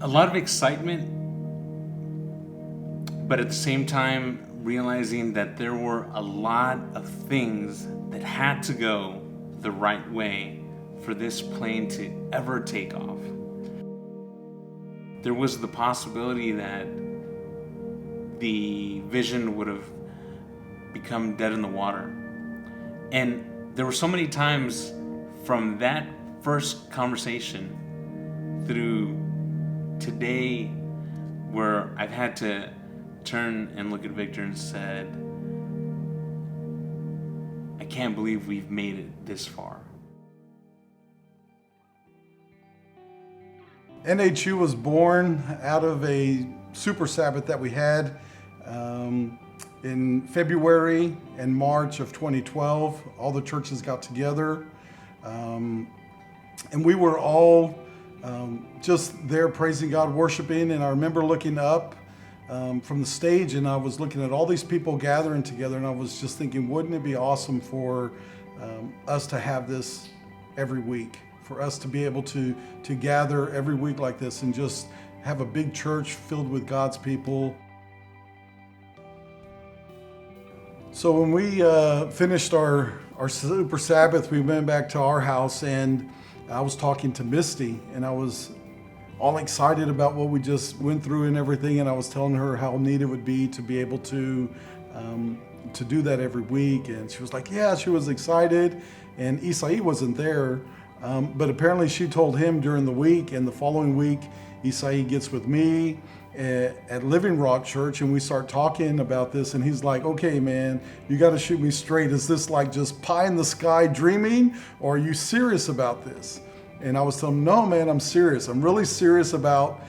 a lot of excitement, but at the same time realizing that there were a lot of things that had to go the right way for this plane to ever take off. There was the possibility that the vision would have become dead in the water. And there were so many times from that first conversation through today where I've had to turn and look at Victor and said, I can't believe we've made it this far. NHU was born out of a super Sabbath that we had in February and March of 2012. All the churches got together, and we were all just there praising God, worshiping. And I remember looking up from the stage, and I was looking at all these people gathering together, and I was just thinking, wouldn't it be awesome for us to have this every week, for us to be able to gather every week like this and just have a big church filled with God's people. So when we finished our Super Sabbath, we went back to our house, and I was talking to Misty, and I was all excited about what we just went through and everything, and I was telling her how neat it would be to be able to do that every week. And she was like, yeah, she was excited. And Isai wasn't there, but apparently she told him during the week, and the following week Isai gets with me at Living Rock Church, and we start talking about this, and he's like, okay man, you got to shoot me straight. Is this like just pie in the sky dreaming, or are you serious about this? And I was telling him, no man, I'm serious. I'm really serious about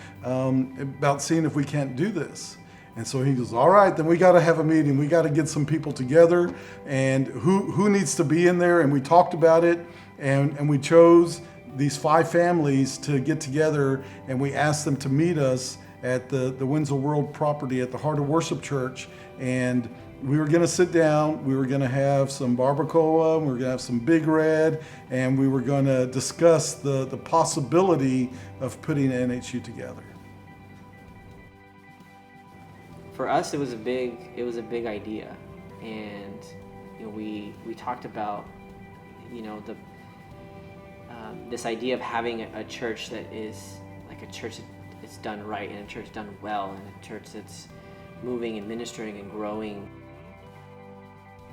seeing if we can't do this. And so he goes, all right, then we got to have a meeting. We got to get some people together, and who needs to be in there. And we talked about it, and we chose these 5 families to get together, and we asked them to meet us at the Winslow World property at the Heart of Worship Church. And we were going to sit down, we were going to have some barbacoa, we were going to have some Big Red, and we were going to discuss the possibility of putting NHU together. For us, it was a big idea, and we talked about the this idea of having a church that is like a church that's done right, and a church done well, and a church that's moving and ministering and growing.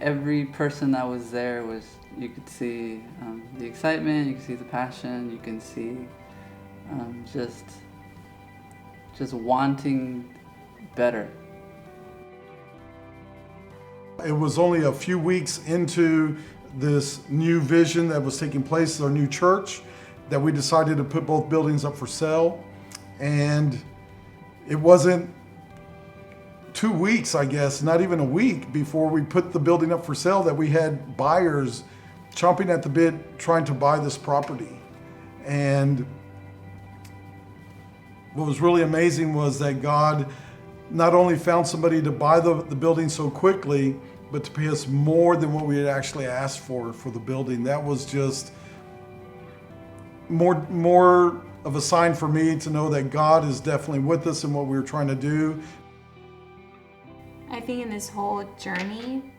Every person that was there you could see the excitement, you could see the passion, you can see just wanting better. It was only a few weeks into this new vision that was taking place, our new church, that we decided to put both buildings up for sale. And it wasn't 2 weeks, I guess, not even a week before we put the building up for sale, that we had buyers chomping at the bit trying to buy this property. And what was really amazing was that God not only found somebody to buy the building so quickly, but to pay us more than what we had actually asked for the building. That was just more of a sign for me to know that God is definitely with us in what we were trying to do. I think in this whole journey,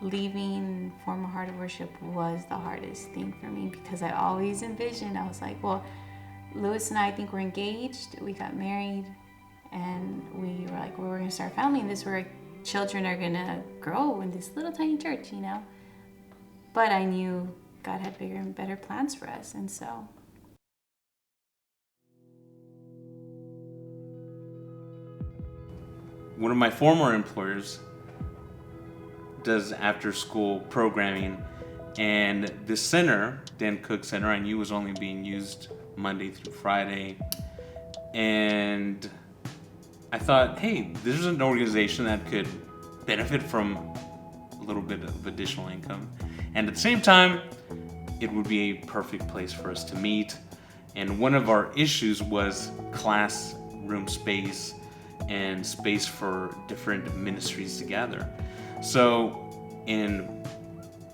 leaving former Heart of Worship was the hardest thing for me, because I always envisioned, I was like, well, Lewis and I think we're engaged, we got married, and we were like, well, we're gonna start a family, and this is where children are gonna grow in this little tiny church, But I knew God had bigger and better plans for us, and so. One of my former employers does after-school programming, and this center, Dan Cook Center, I knew was only being used Monday through Friday, and I thought, hey, this is an organization that could benefit from a little bit of additional income, and at the same time, it would be a perfect place for us to meet. And one of our issues was classroom space and space for different ministries to gather. So in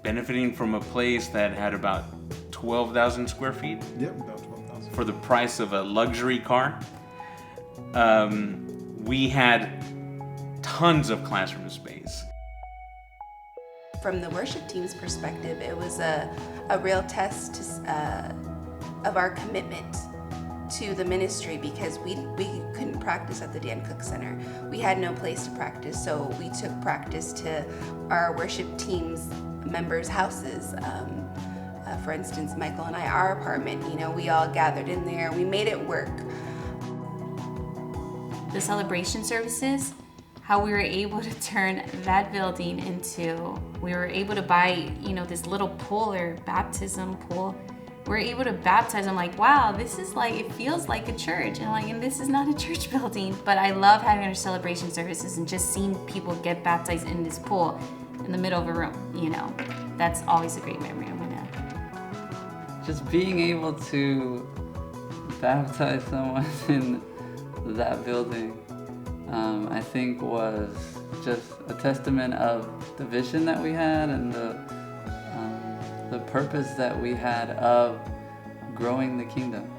benefiting from a place that had about 12,000 square feet, Yep, about 12,000. for the price of a luxury car, we had tons of classroom space. From the worship team's perspective, it was a real test of our commitment to the ministry, because we couldn't practice at the Dan Cook Center. We had no place to practice, so we took practice to our worship team's members' houses. For instance, Michael and I, our apartment, we all gathered in there. We made it work. The celebration services, how we were able to turn that building into, we were able to buy, this little pool or baptism pool. We're able to baptize. I'm like, wow, this is like, it feels like a church. And this is not a church building. But I love having our celebration services and just seeing people get baptized in this pool in the middle of a room, That's always a great memory. Just being able to baptize someone in that building, I think was just a testament of the vision that we had and the purpose that we had of growing the kingdom.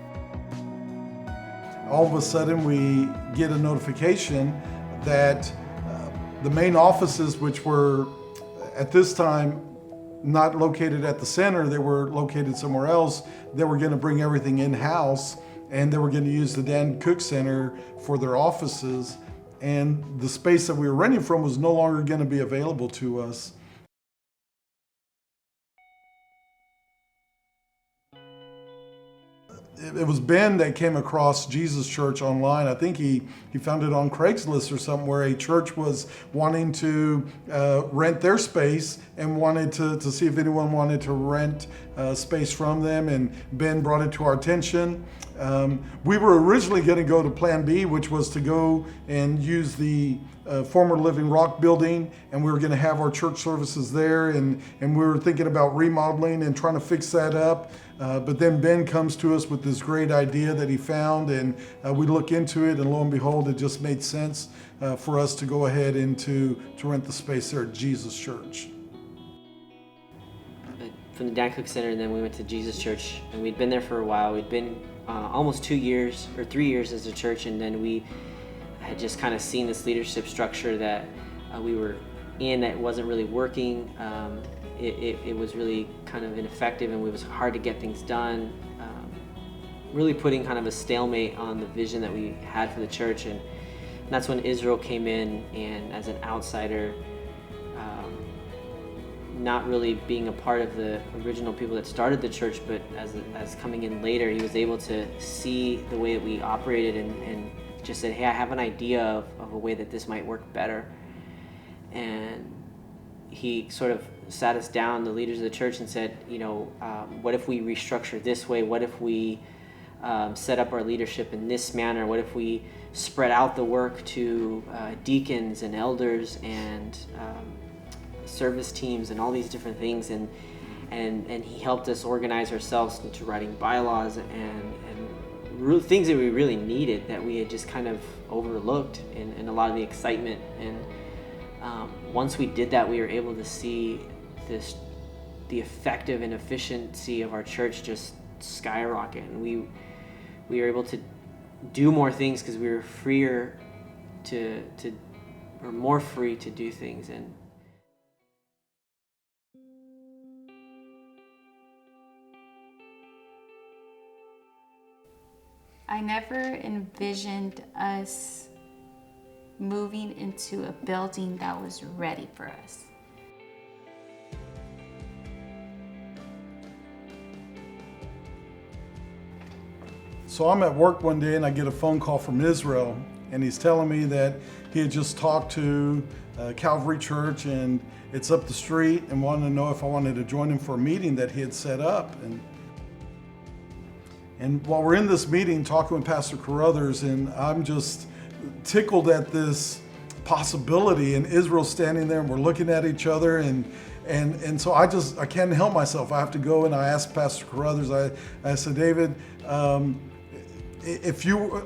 All of a sudden we get a notification that the main offices, which were at this time not located at the center, they were located somewhere else, they were going to bring everything in-house, and they were going to use the Dan Cook Center for their offices, and the space that we were renting from was no longer going to be available to us. It was Ben that came across Jesus Church online. I think he found it on Craigslist or something, where a church was wanting to rent their space and wanted to see if anyone wanted to rent space from them, and Ben brought it to our attention. We were originally going to go to Plan B, which was to go and use the former Living Rock building, and we were going to have our church services there, and we were thinking about remodeling and trying to fix that up. But then Ben comes to us with this great idea that he found, and we look into it, and lo and behold, it just made sense for us to go ahead and to rent the space there at Jesus Church. From the Dan Cook Center, and then we went to Jesus Church, and we'd been there for a while. We'd been almost 2 years or 3 years as a church, and then we had just kind of seen this leadership structure that we were in that wasn't really working. It was really kind of ineffective, and it was hard to get things done. Really putting kind of a stalemate on the vision that we had for the church, and that's when Israel came in, and as an outsider, not really being a part of the original people that started the church, but as coming in later, he was able to see the way that we operated and just said, hey, I have an idea of a way that this might work better. And he sort of sat us down, the leaders of the church, and said, what if we restructure this way? What if we set up our leadership in this manner? What if we spread out the work to deacons and elders and service teams and all these different things? And he helped us organize ourselves into writing bylaws and things that we really needed that we had just kind of overlooked in a lot of the excitement. And once we did that, we were able to see the effective and efficiency of our church just skyrocket, and we were able to do more things because we were more free to do things. And I never envisioned us moving into a building that was ready for us. So I'm at work one day and I get a phone call from Israel, and he's telling me that he had just talked to Calvary Church, and it's up the street, and wanted to know if I wanted to join him for a meeting that he had set up. And while we're in this meeting talking with Pastor Carruthers, and I'm just tickled at this possibility, and Israel's standing there, and we're looking at each other, and so I can't help myself. I have to go, and I asked Pastor Carruthers, I said, David,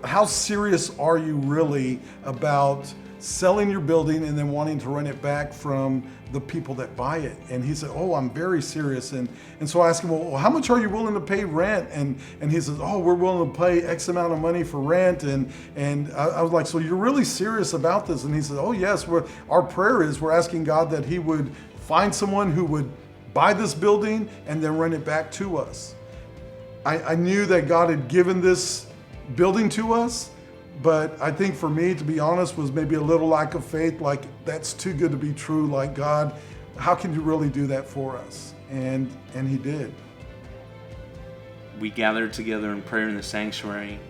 how serious are you really about selling your building and then wanting to rent it back from the people that buy it. And he said, oh, I'm very serious. And so I asked him, well, how much are you willing to pay rent? And he says, oh, we're willing to pay X amount of money for rent. And I was like, so you're really serious about this? And he said, oh, yes. Our prayer is we're asking God that he would find someone who would buy this building and then rent it back to us. I knew that God had given this building to us, but I think for me, to be honest, was maybe a little lack of faith, like that's too good to be true. Like, God, how can you really do that for us? And he did. We gathered together in prayer in the sanctuary,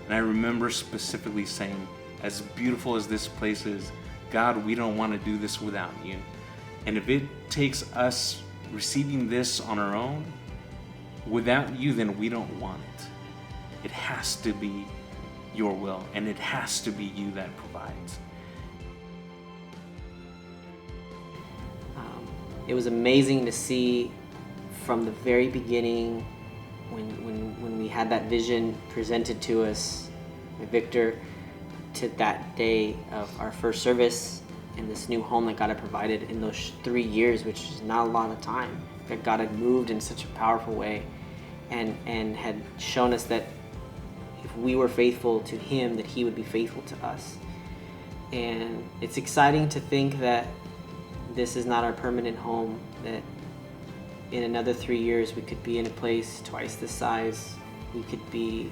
and I remember specifically saying, as beautiful as this place is, God, we don't want to do this without you. And if it takes us receiving this on our own, without you, then we don't want it. It has to be your will, and it has to be you that provides. It was amazing to see from the very beginning when we had that vision presented to us by Victor, to that day of our first service in this new home that God had provided in those 3 years, which is not a lot of time, that God had moved in such a powerful way and had shown us that if we were faithful to him, that he would be faithful to us. And it's exciting to think that this is not our permanent home, that in another 3 years we could be in a place twice this size. We could be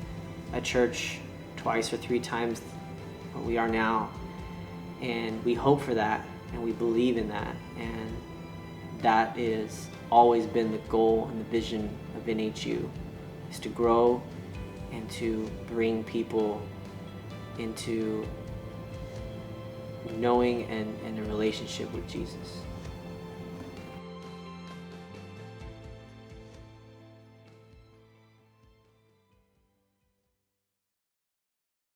a church twice or 3 times what we are now. And we hope for that, and we believe in that. And that is always been the goal and the vision of NHU, is to grow and to bring people into knowing and a relationship with Jesus.